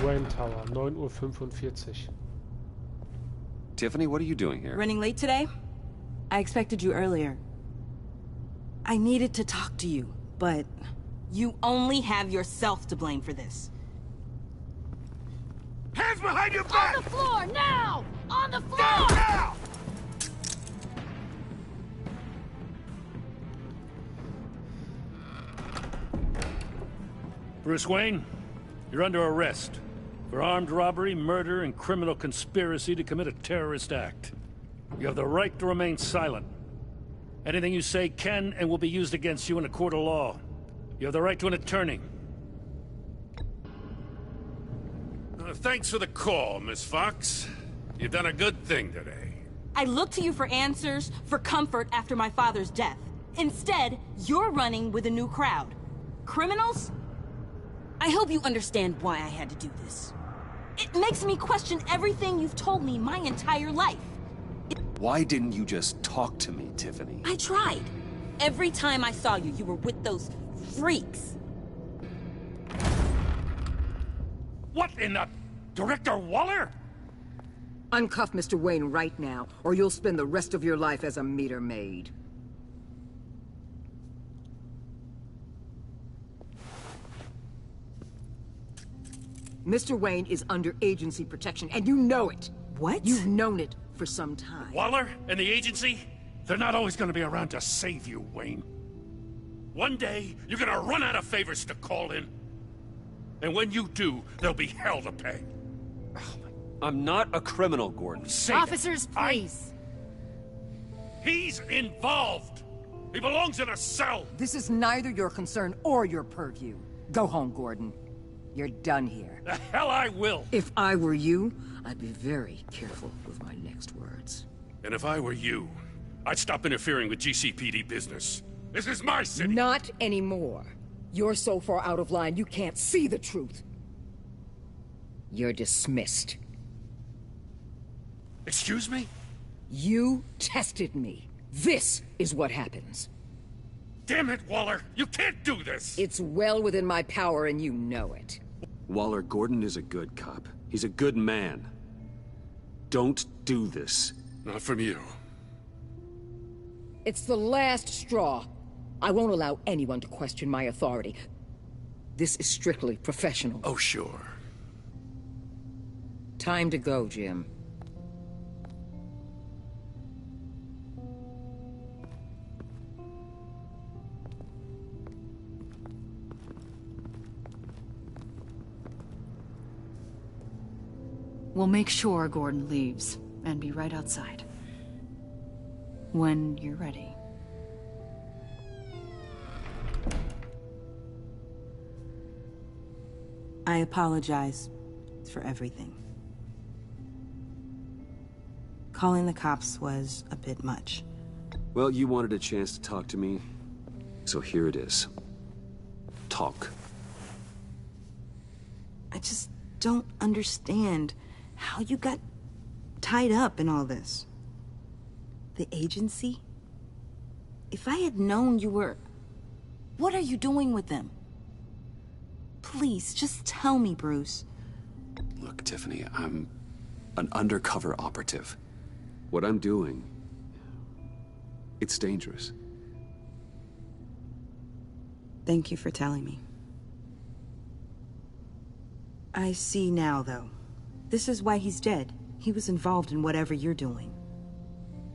Wayne Tower, 9:45 Uhr. Tiffany, what are you doing here? Running late today? I expected you earlier. I needed to talk to you, but you only have yourself to blame for this. Hands behind your back! On the floor, now! On the floor! Down, now! Bruce Wayne, you're under arrest for armed robbery, murder, and criminal conspiracy to commit a terrorist act. You have the right to remain silent. Anything you say can and will be used against you in a court of law. You have the right to an attorney. Thanks for the call, Miss Fox. You've done a good thing today. I looked to you for answers, for comfort after my father's death. Instead, you're running with a new crowd. Criminals? I hope you understand why I had to do this. It makes me question everything you've told me my entire life. Why didn't you just talk to me, Tiffany? I tried. Every time I saw you, you were with those freaks. What in the... Director Waller? Uncuff Mr. Wayne right now, or you'll spend the rest of your life as a meter maid. Mr. Wayne is under agency protection, and you know it. What? You've known it for some time. Waller and the agency? They're not always going to be around to save you, Wayne. One day, you're going to run out of favors to call in. And when you do, there'll be hell to pay. I'm not a criminal, Gordon. Say Officers, please. He's involved. He belongs in a cell. This is neither your concern or your purview. Go home, Gordon. You're done here. The hell I will. If I were you, I'd be very careful with my next words. And if I were you, I'd stop interfering with GCPD business. This is my city. Not anymore. You're so far out of line, you can't see the truth. You're dismissed. Excuse me? You tested me. This is what happens. Damn it, Waller! You can't do this! It's well within my power, and you know it. Waller, Gordon is a good cop. He's a good man. Don't do this. Not from you. It's the last straw. I won't allow anyone to question my authority. This is strictly professional. Oh, sure. Time to go, Jim. We'll make sure Gordon leaves, and be right outside. When you're ready. I apologize for everything. Calling the cops was a bit much. Well, you wanted a chance to talk to me, so here it is. Talk. I just don't understand how you got tied up in all this. The agency? If I had known you were... What are you doing with them? Please, just tell me, Bruce. Look, Tiffany, I'm an undercover operative. What I'm doing, it's dangerous. Thank you for telling me. I see now, though. This is why he's dead. He was involved in whatever you're doing.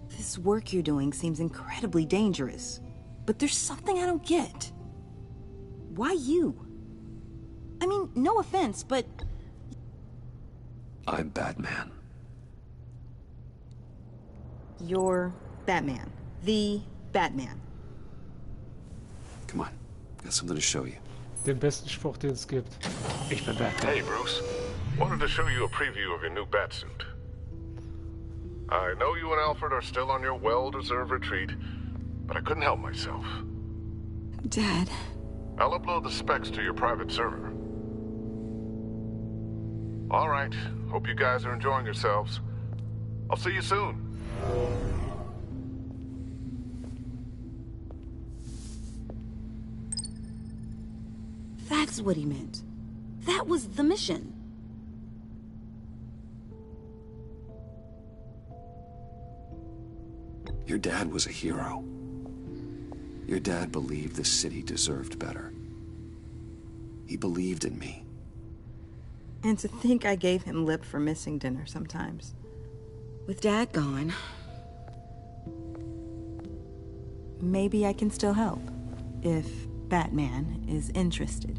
This work you're doing seems incredibly dangerous. But there's something I don't get. Why you? I mean, no offense, but... I'm Batman. You're Batman. The Batman. Come on, got something to show you. Den besten Spruch, den es gibt. Ich bin Batman. Hey, Bruce. Wanted to show you a preview of your new batsuit. I know you and Alfred are still on your well-deserved retreat, but I couldn't help myself. Dad. I'll upload the specs to your private server. All right. Hope you guys are enjoying yourselves. I'll see you soon. That's what he meant. That was the mission. Your dad was a hero. Your dad believed the city deserved better. He believed in me. And to think I gave him lip for missing dinner sometimes. With Dad gone, maybe I can still help. If Batman is interested.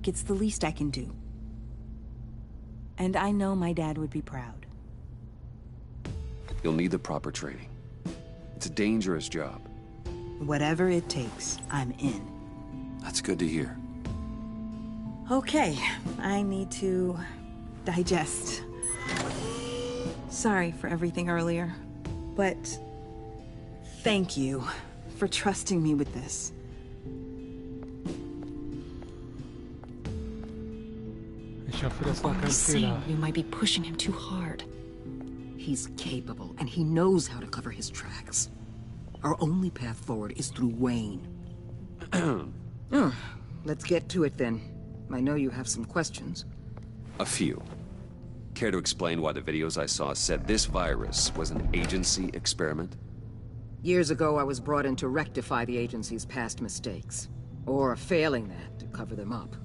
It's the least I can do. And I know my dad would be proud. You'll need the proper training. It's a dangerous job. Whatever it takes, I'm in. That's good to hear. Okay, I need to digest. Sorry for everything earlier, but thank you for trusting me with this. Ich hoffe, das war kein Fehler. We might be pushing him too hard. He's capable, and he knows how to cover his tracks. Our only path forward is through Wayne. Let's get to it then. I know you have some questions. A few. Care to explain why the videos I saw said this virus was an agency experiment? Years ago, I was brought in to rectify the agency's past mistakes. Or, failing that, to cover them up.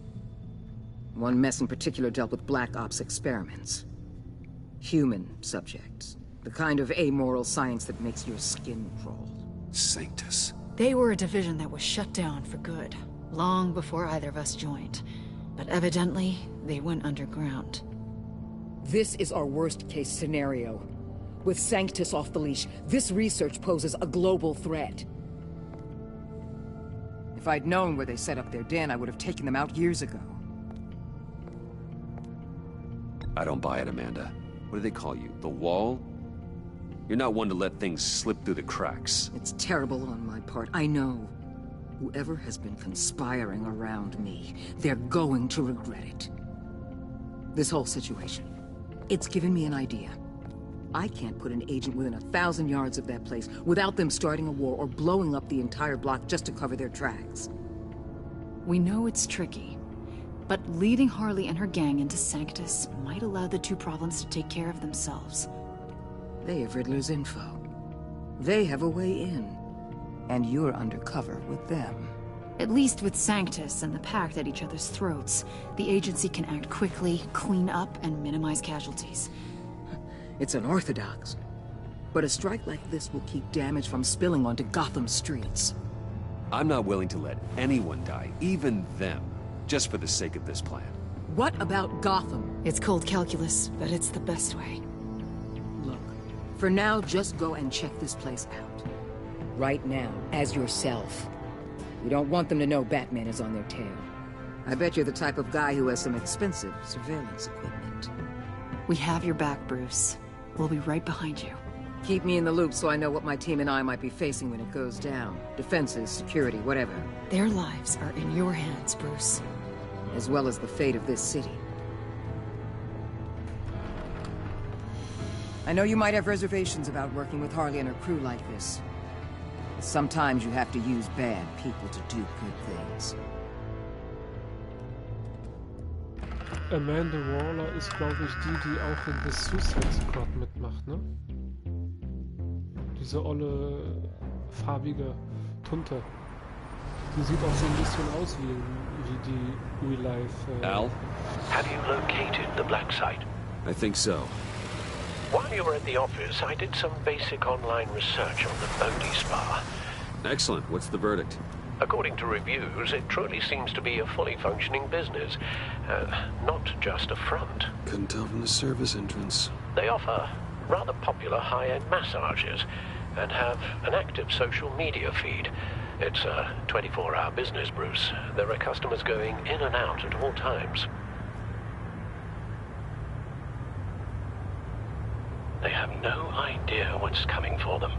One mess in particular dealt with Black Ops experiments. Human subjects. The kind of amoral science that makes your skin crawl. Sanctus. They were a division that was shut down for good, long before either of us joined. But evidently, they went underground. This is our worst-case scenario. With Sanctus off the leash, this research poses a global threat. If I'd known where they set up their den, I would have taken them out years ago. I don't buy it, Amanda. What do they call you? The Wall? You're not one to let things slip through the cracks. It's terrible on my part, I know. Whoever has been conspiring around me, they're going to regret it. This whole situation, it's given me an idea. I can't put an agent within 1,000 yards of that place without them starting a war or blowing up the entire block just to cover their tracks. We know it's tricky, but leading Harley and her gang into Sanctus might allow the two problems to take care of themselves. They have Riddler's info. They have a way in. And you're undercover with them. At least with Sanctus and the Pact at each other's throats, the agency can act quickly, clean up, and minimize casualties. It's unorthodox. But a strike like this will keep damage from spilling onto Gotham streets. I'm not willing to let anyone die, even them, just for the sake of this plan. What about Gotham? It's cold calculus, but it's the best way. Look, for now, just go and check this place out. Right now, as yourself. You don't want them to know Batman is on their tail. I bet you're the type of guy who has some expensive surveillance equipment. We have your back, Bruce. We'll be right behind you. Keep me in the loop so I know what my team and I might be facing when it goes down. Defenses, security, whatever. Their lives are in your hands, Bruce. As well as the fate of this city. I know you might have reservations about working with Harley and her crew like this. Sometimes you have to use bad people to do good things. Amanda Waller ist, glaube ich, die auch in The Suicide Squad mitmacht, ne? Diese olle, farbige Tunte. Die sieht auch so ein bisschen aus wie die Real-Life... Al? Have you located the black site? I think so. While you were at the office, I did some basic online research on the Bodhi Spa. Excellent. What's the verdict? According to reviews, it truly seems to be a fully functioning business. Not just a front. Couldn't tell from the service entrance. They offer rather popular high-end massages and have an active social media feed. It's a 24-hour business, Bruce. There are customers going in and out at all times. They have no idea what's coming for them.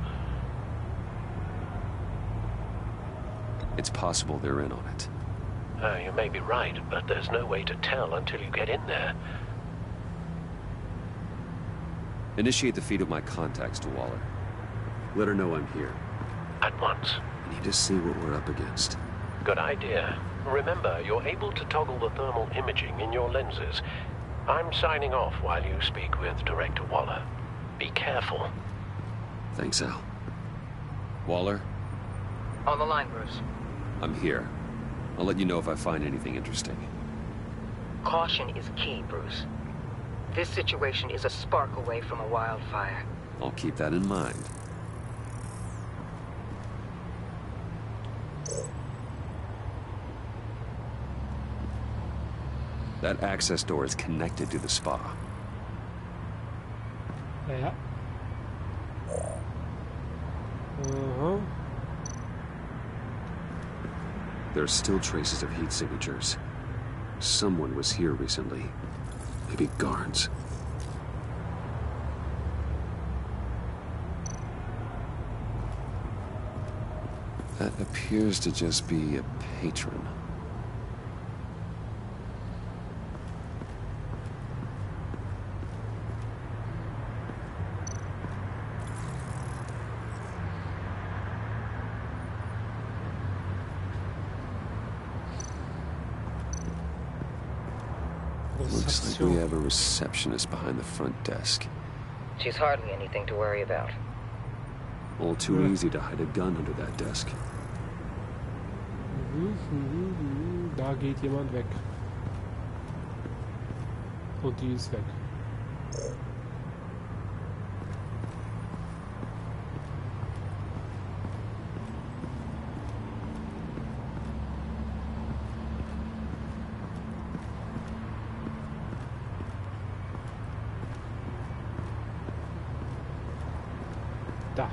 It's possible they're in on it. You may be right, but there's no way to tell until you get in there. Initiate the feed of my contacts to Waller. Let her know I'm here. At once. I need to see what we're up against. Good idea. Remember, you're able to toggle the thermal imaging in your lenses. I'm signing off while you speak with Director Waller. Be careful. Thanks, Al. Waller? On the line, Bruce. I'm here. I'll let you know if I find anything interesting. Caution is key, Bruce. This situation is a spark away from a wildfire. I'll keep that in mind. That access door is connected to the spa. Ja. There are still traces of heat signatures. Someone was here recently. Maybe guards. That appears to just be a patron. Looks like we have a receptionist behind the front desk. She's hardly anything to worry about. All too easy to hide a gun under that desk. Da geht jemand weg. Und die ist weg. Da.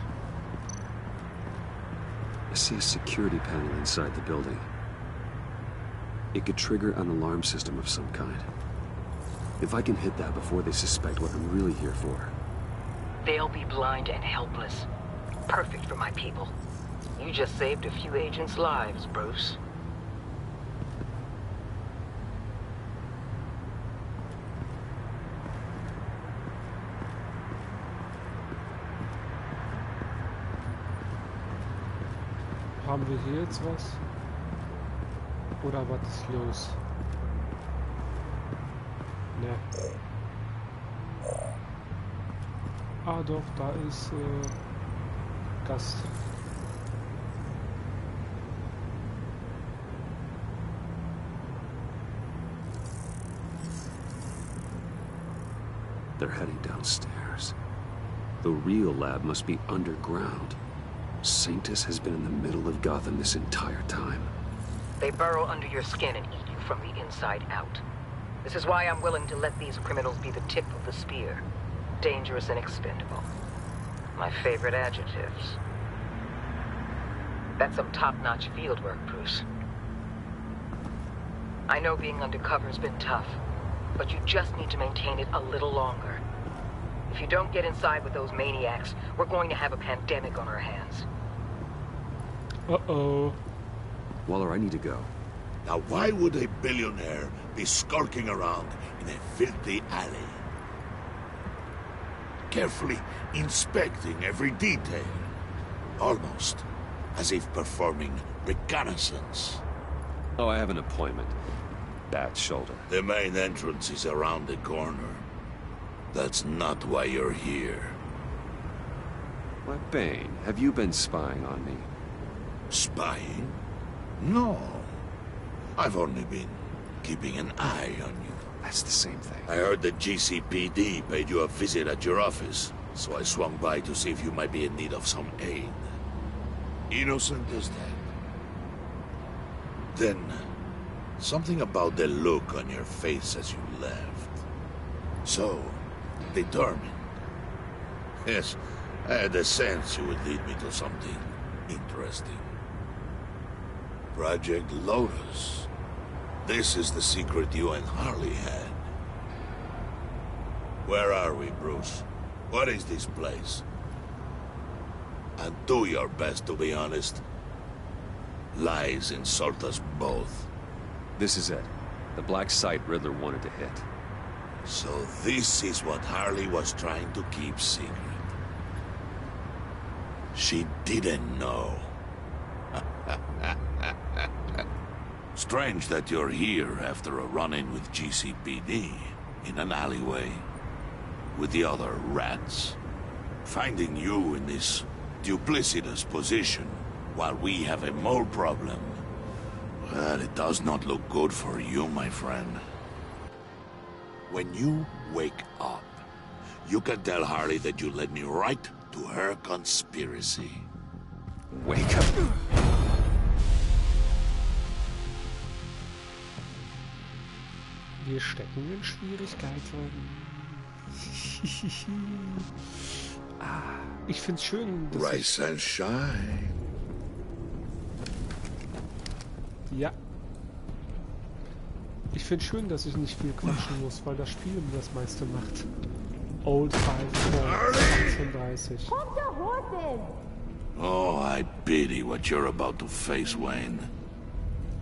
I see a security panel inside the building. It could trigger an alarm system of some kind. If I can hit that before they suspect what I'm really here for. They'll be blind and helpless. Perfect for my people. You just saved a few agents' lives, Bruce. Haben wir hier jetzt was? Oder was ist los? Ne. Ah doch, da ist Gast. They're heading downstairs. The real lab must be underground. Sanctus has been in the middle of Gotham this entire time. They burrow under your skin and eat you from the inside out. This is why I'm willing to let these criminals be the tip of the spear. Dangerous and expendable. My favorite adjectives. That's some top-notch fieldwork, Bruce. I know being undercover's been tough, but you just need to maintain it a little longer. If you don't get inside with those maniacs, we're going to have a pandemic on our hands. Uh-oh. Waller, I need to go. Now why would a billionaire be skulking around in a filthy alley? Carefully inspecting every detail. Almost as if performing reconnaissance. Oh, I have an appointment. Bad shoulder. The main entrance is around the corner. That's not why you're here. Why, Bane, have you been spying on me? Spying? No. I've only been keeping an eye on you. That's the same thing. I heard the GCPD paid you a visit at your office, so I swung by to see if you might be in need of some aid. Innocent as that. Then, something about the look on your face as you left. So, determined. Yes, I had a sense you would lead me to something interesting. Project Lotus. This is the secret you and Harley had. Where are we, Bruce? What is this place? And do your best to be honest. Lies insult us both. This is it. The black site Riddler wanted to hit. So this is what Harley was trying to keep secret. She didn't know. Strange that you're here after a run-in with GCPD in an alleyway with the other rats. Finding you in this duplicitous position while we have a mole problem. Well, it does not look good for you, my friend. When you wake up, you can tell Harley that you led me right to her conspiracy. Wake up. Wir stecken in Schwierigkeiten. Ich find's schön, dass Rise and shine. Ja. Ich find's schön, dass ich nicht viel quatschen muss, weil das Spiel mir das meiste macht. Old 5:36. Oh, I pity what you're about to face, Wayne.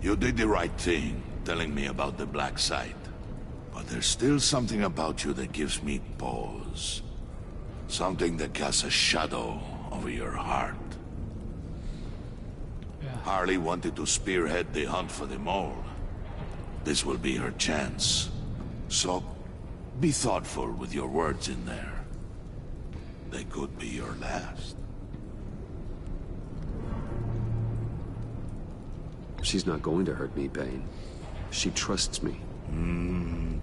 You did the right thing, telling me about the black site. But there's still something about you that gives me pause. Something that casts a shadow over your heart. Yeah. Harley wanted to spearhead the hunt for the mole. This will be her chance. So, be thoughtful with your words in there. They could be your last. She's not going to hurt me, Bane. She trusts me.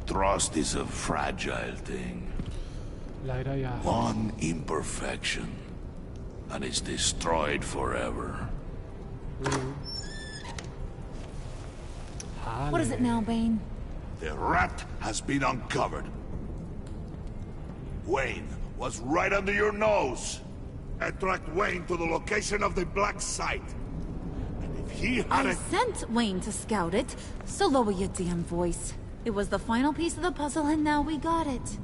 Trust is a fragile thing. Leider ja. One imperfection, and it's destroyed forever. What is it now, Bane? The rat has been uncovered. Wayne was right under your nose. I tracked Wayne to the location of the black site. And if he had I sent Wayne to scout it, so lower your damn voice. It was the final piece of the puzzle, and now we got it.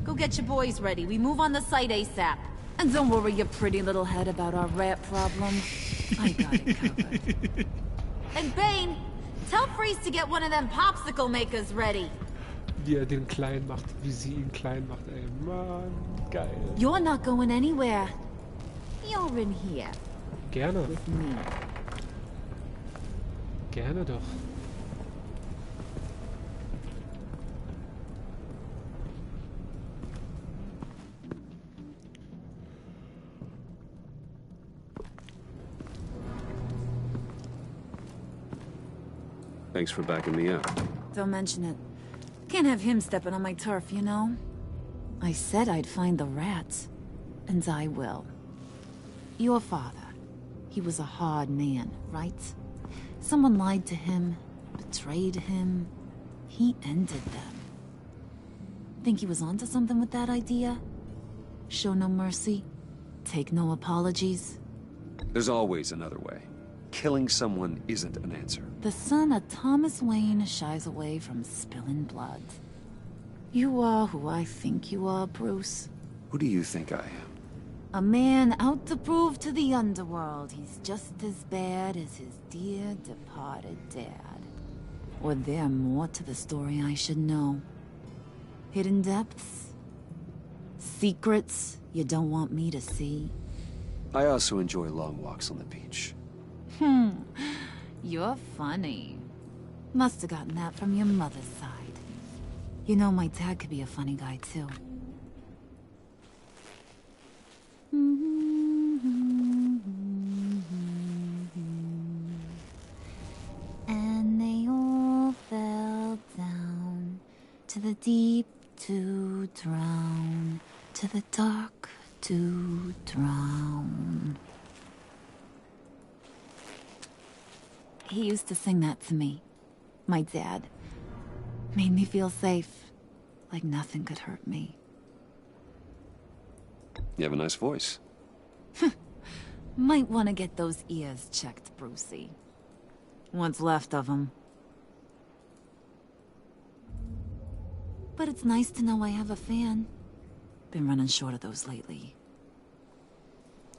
Go get your boys ready. We move on the site ASAP. And don't worry your pretty little head about our rat problem. I got it covered. And Bane, tell Freeze to get one of them popsicle makers ready. Wie er den klein macht, wie sie ihn klein macht, ey. Mann, geil. You're not going anywhere. You're in here. Gerne. With me. Gerne doch. Thanks for backing me up. Don't mention it. Can't have him stepping on my turf, you know? I said I'd find the rats. And I will. Your father. He was a hard man, right? Someone lied to him, betrayed him. He ended them. Think he was onto something with that idea? Show no mercy? Take no apologies? There's always another way. Killing someone isn't an answer. The son of Thomas Wayne shies away from spilling blood. You are who I think you are, Bruce. Who do you think I am? A man out to prove to the underworld he's just as bad as his dear departed dad. Or there more to the story I should know? Hidden depths? Secrets you don't want me to see? I also enjoy long walks on the beach. You're funny. Must have gotten that from your mother's side. You know, my dad could be a funny guy, too. And they all fell down to the deep to drown, to the dark to drown. He used to sing that to me. My dad. Made me feel safe. Like nothing could hurt me. You have a nice voice. Might want to get those ears checked, Brucey. What's left of them. But it's nice to know I have a fan. Been running short of those lately.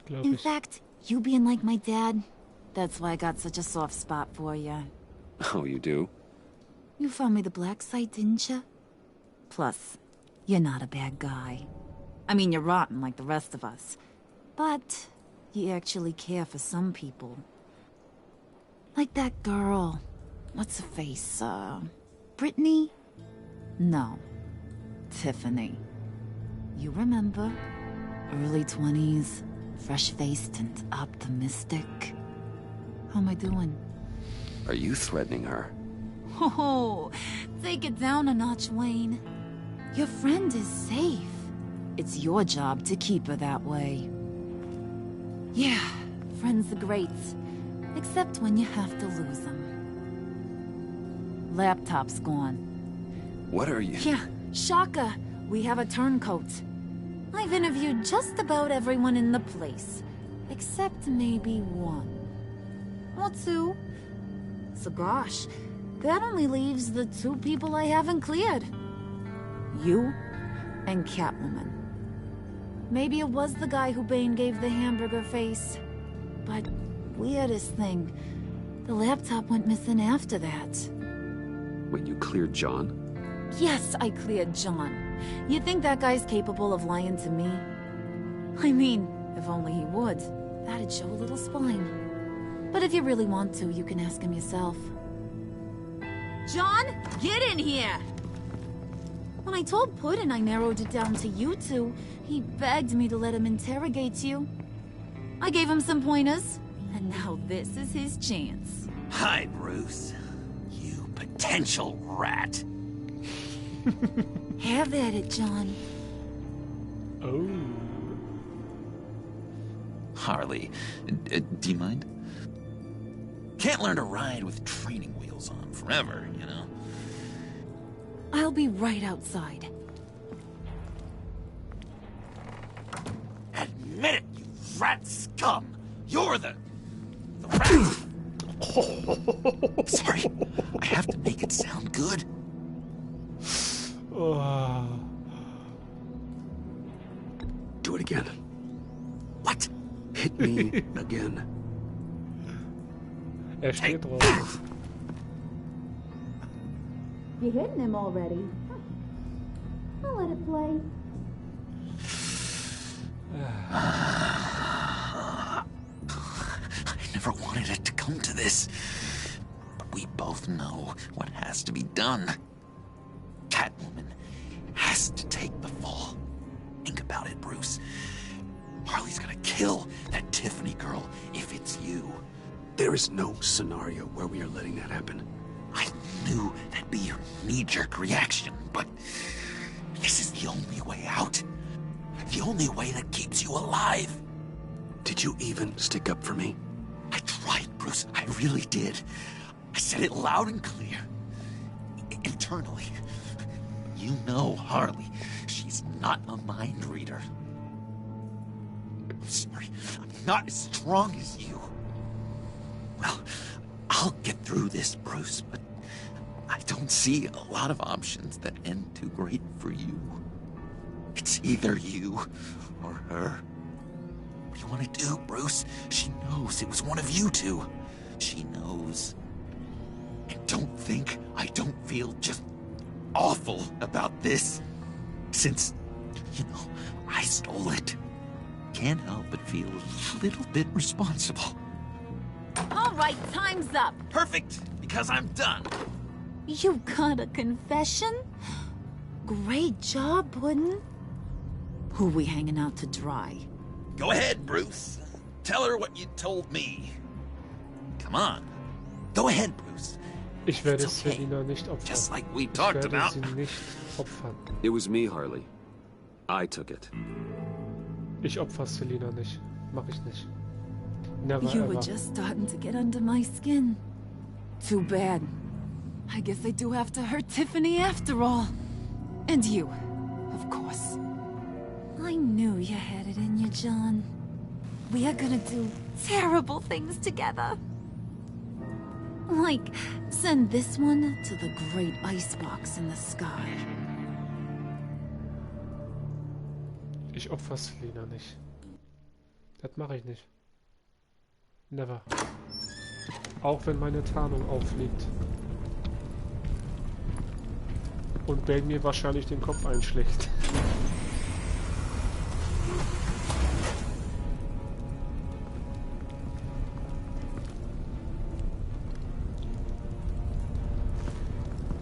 In fact, you being like my dad, that's why I got such a soft spot for you. Oh, you do? You found me the black site, didn't you? Plus, you're not a bad guy. I mean, you're rotten like the rest of us. But you actually care for some people. Like that girl. What's her face? Brittany? No. Tiffany. You remember? Early 20s, Fresh-faced and optimistic. How am I doing? Are you threatening her? Oh, take it down a notch, Wayne. Your friend is safe. It's your job to keep her that way. Yeah, friends are great. Except when you have to lose them. Laptop's gone. What are you... Yeah, shocker. We have a turncoat. I've interviewed just about everyone in the place. Except maybe one. Or two. So gosh, that only leaves the two people I haven't cleared. You and Catwoman. Maybe it was the guy who Bane gave the hamburger face. But weirdest thing, the laptop went missing after that. Wait, you cleared John? Yes, I cleared John. You think that guy's capable of lying to me? I mean, if only he would. That'd show a little spine. But if you really want to, you can ask him yourself. John, get in here! When I told Puddin' I narrowed it down to you two, he begged me to let him interrogate you. I gave him some pointers, and now this is his chance. Hi, Bruce. You potential rat. Have at it, John. Oh. Harley, do you mind? Can't learn to ride with training wheels on forever, you know? I'll be right outside. Admit it, you rat scum! You're the rat! Sorry, I have to make it sound good. Do it again. What? Hit me again. Steht drauf. You're hitting him already. I'll let it play. I never wanted it to come to this. But we both know what has to be done. Catwoman has to take the fall. Think about it, Bruce. Harley's gonna kill that Tiffany girl if it's you. There is no scenario where we are letting that happen. I knew that'd be your knee-jerk reaction, but this is the only way out. The only way that keeps you alive. Did you even stick up for me? I tried, Bruce. I really did. I said it loud and clear. Internally. You know Harley. She's not a mind reader. I'm sorry. I'm not as strong as you. Well, I'll get through this, Bruce, but I don't see a lot of options that end too great for you. It's either you or her. What do you want to do, Bruce? She knows it was one of you two. She knows. And don't think I don't feel just awful about this. Since, you know, I stole it. Can't help but feel a little bit responsible. All right, time's up. Perfect, because I'm done. You got a confession? Great job, Puddin'. Who we hanging out to dry? Go ahead, Bruce. Tell her what you told me. Come on. Go ahead, Bruce. Ich werde It's okay. Selina nicht opfern. Just like we Ich talked werde about. sie nicht opfern. It was me, Harley. I took it. Ich opfer Selina nicht. Mach ich nicht. Never You ever. were just starting to get under my skin. Too bad. I guess I do have to hurt Tiffany after all. And you, of course. I knew you had it in you, John. We are gonna do terrible things together. Like, send this one to the great icebox in the sky. Ich opfer Selina nicht. Das mache ich nicht. Never. Auch wenn meine Tarnung auffliegt. Und Bane mir wahrscheinlich den Kopf einschlägt.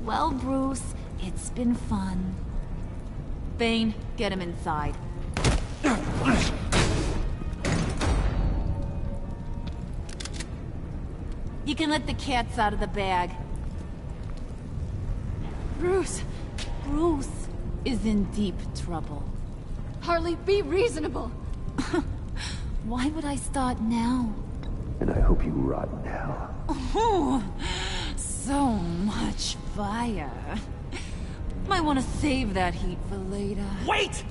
Well, Bruce, it's been fun. Bane, get him inside. You can let the cats out of the bag. Bruce is in deep trouble. Harley, be reasonable. Why would I start now? And I hope you rot in hell. Oh, so much fire. Might want to save that heat for later. Wait!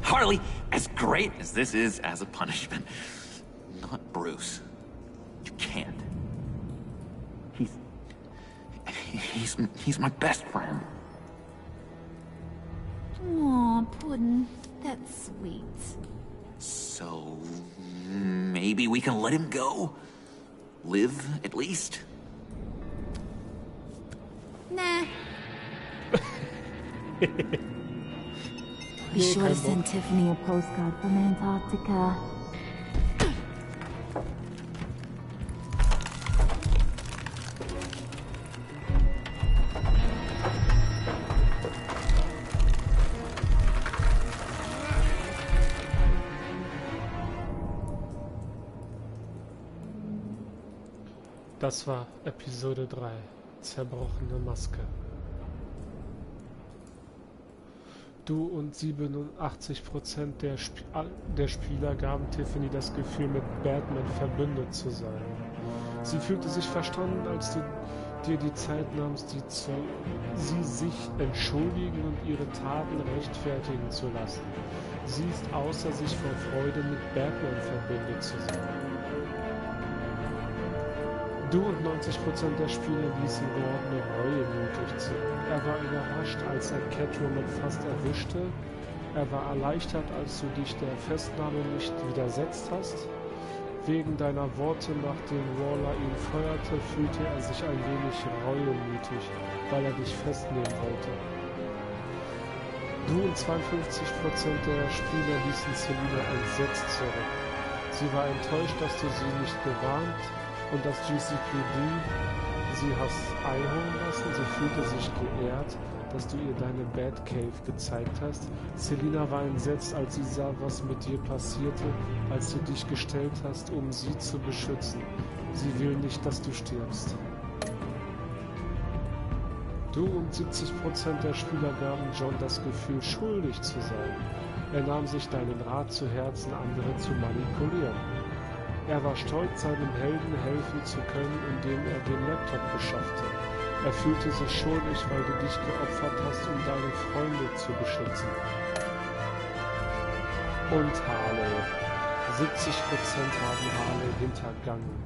Harley, as great as this is as a punishment, not Bruce. You can't. He's my best friend. Aw, Puddin', that's sweet. So, maybe we can let him go? Live, at least? Nah. Be sure to send Tiffany a postcard from Antarctica. Das war Episode 3, zerbrochene Maske. Du und 87% der Spieler gaben Tiffany das Gefühl, mit Batman verbündet zu sein. Sie fühlte sich verstanden, als du dir die Zeit nahmst, sie sich entschuldigen und ihre Taten rechtfertigen zu lassen. Sie ist außer sich vor Freude, mit Batman verbündet zu sein. Du und 90% der Spieler ließen Gordon reuemütig zu. Er war überrascht, als er Catwoman fast erwischte. Er war erleichtert, als du dich der Festnahme nicht widersetzt hast. Wegen deiner Worte, nachdem Waller ihn feuerte, fühlte er sich ein wenig reuemütig, weil er dich festnehmen wollte. Du und 52% der Spieler ließen Selina entsetzt zurück. Sie war enttäuscht, dass du sie nicht gewarnt und dass GCPD sie hast einholen lassen. Sie fühlte sich geehrt, dass du ihr deine Batcave gezeigt hast. Selina war entsetzt, als sie sah, was mit dir passierte, als du dich gestellt hast, um sie zu beschützen. Sie will nicht, dass du stirbst. Du und 70% der Spieler gaben John das Gefühl, schuldig zu sein. Er nahm sich deinen Rat zu Herzen, andere zu manipulieren. Er war stolz, seinem Helden helfen zu können, indem er den Laptop beschaffte. Er fühlte sich schuldig, weil du dich geopfert hast, um deine Freunde zu beschützen. Und Harley. 70% haben Harley hintergangen.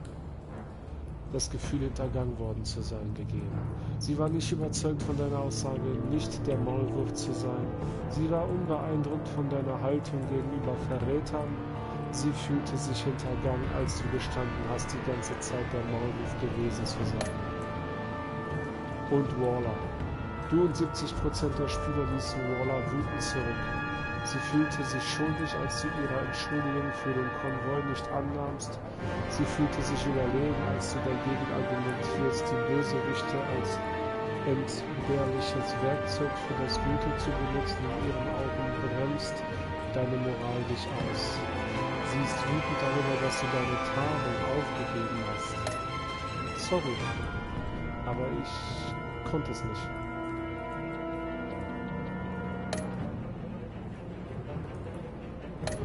Das Gefühl, hintergangen worden zu sein, gegeben. Sie war nicht überzeugt von deiner Aussage, nicht der Maulwurf zu sein. Sie war unbeeindruckt von deiner Haltung gegenüber Verrätern. Sie fühlte sich hintergangen, als du gestanden hast, die ganze Zeit der Maulwurf gewesen zu sein. Und Waller. Du und 70% der Spieler ließen Waller wütend zurück. Sie fühlte sich schuldig, als du ihre Entschuldigung für den Konvoi nicht annahmst. Sie fühlte sich überlegen, als du dagegen argumentierst, die Bösewichte als entbehrliches Werkzeug für das Gute zu benutzen. In ihren Augen bremst deine Moral dich aus. Sie ist wütend darüber, dass du deine Tarnung aufgegeben hast. Sorry, aber ich konnte es nicht.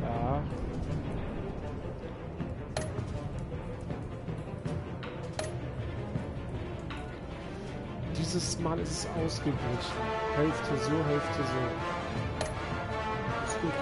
Ja. Dieses Mal ist es ausgeglichen. Hälfte so, Hälfte so. Ist gut.